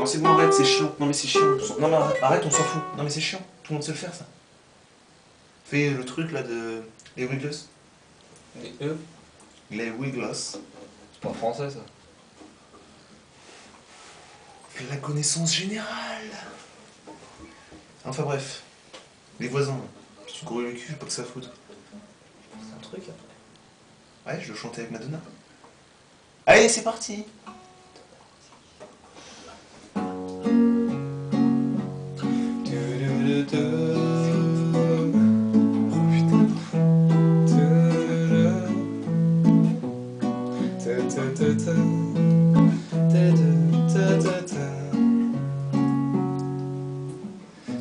c'est bon, arrête, c'est chiant. Non mais c'est chiant. Non mais arrête, on s'en fout. Non mais c'est chiant. Tout le monde sait le faire, ça. Fais le truc là de... Les Wiggles. Les E? Les Wiggles. C'est pas français ça. La connaissance générale. Enfin bref. Les voisins. Tu couru le cul, j'ai pas que ça à foutre. C'est un truc après. Ouais, je le chantais avec Madonna. Allez, c'est parti.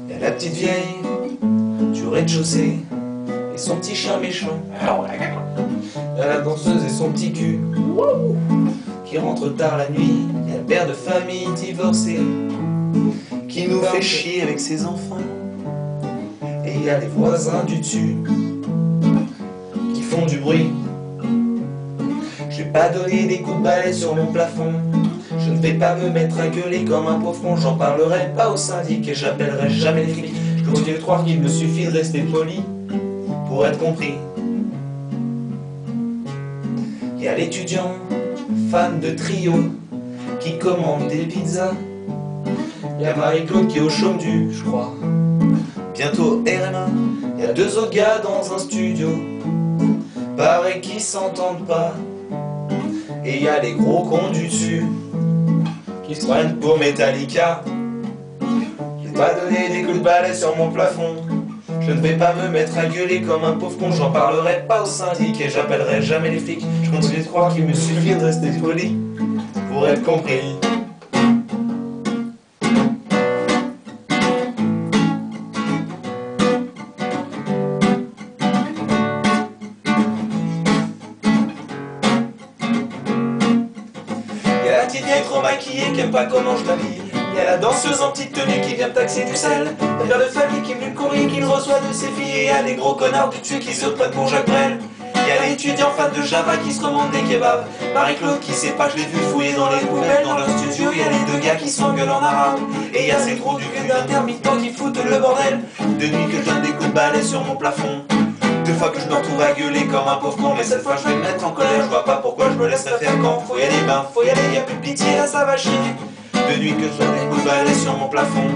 Y'a la petite vieille du rez-de-chaussée et son petit chien méchant. Y'a la danseuse et son petit cul qui rentre tard la nuit. Y'a le père de famille divorcé qui nous fait chier avec ses enfants. Et y'a les voisins du dessus qui font du bruit. Je vais pas donner des coups de balai sur mon plafond. Je ne vais pas me mettre à gueuler comme un pauvre con. J'en parlerai pas au syndic et j'appellerai jamais les flics. Je continue de croire qu'il me suffit de rester poli pour être compris. Y'a l'étudiant fan de trio qui commande des pizzas. Y'a Marie-Claude qui est au chaume du, je crois, bientôt RMA. Y'a deux autres gars dans un studio, pareil qu'ils s'entendent pas. Et y'a les gros cons du dessus qui se prennent pour Metallica. Je vais pas donner des coups de balai sur mon plafond. Je ne vais pas me mettre à gueuler comme un pauvre con. J'en parlerai pas au syndic et j'appellerai jamais les flics. Je continue de croire qu'il me suffit de rester poli pour être compris. Y'a la petite vieille trop maquillée qui aime pas comment je m'habille. Y'a la danseuse en petite tenue qui vient me taxer du sel. Le père de famille qui me le courrier qu'il reçoit de ses filles. Et y'a les gros connards du dessus qui se prennent pour Jacques Brel. Y'a l'étudiant fan de Java qui se commande des kebabs. Marie-Claude qui sait pas, je l'ai vu fouiller dans les poubelles dans leur studio. Y'a les deux gars qui s'engueulent en arabe. Et y'a ces gros du cul d'intermittents qui foutent le bordel. De nuit que je donne des coups de balai sur mon plafond. Deux fois que je me retrouve à gueuler comme un pauvre con. Mais cette fois je vais me mettre en colère. Je vois pas pourquoi je me laisserai faire quand faut y aller, ben faut y aller, y'a plus de pitié là, ça va chier. De nuit que je donne des coups de balai sur mon plafond.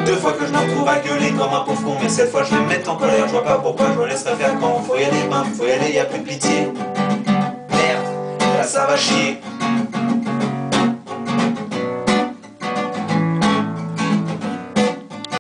Deux fois que je me retrouve à gueuler comme un pauvre con. Mais cette fois je vais me mettre en colère. Je vois pas pourquoi je me laisserai faire quand faut y aller, ben faut y aller, y'a plus de pitié. Merde, là ça va chier.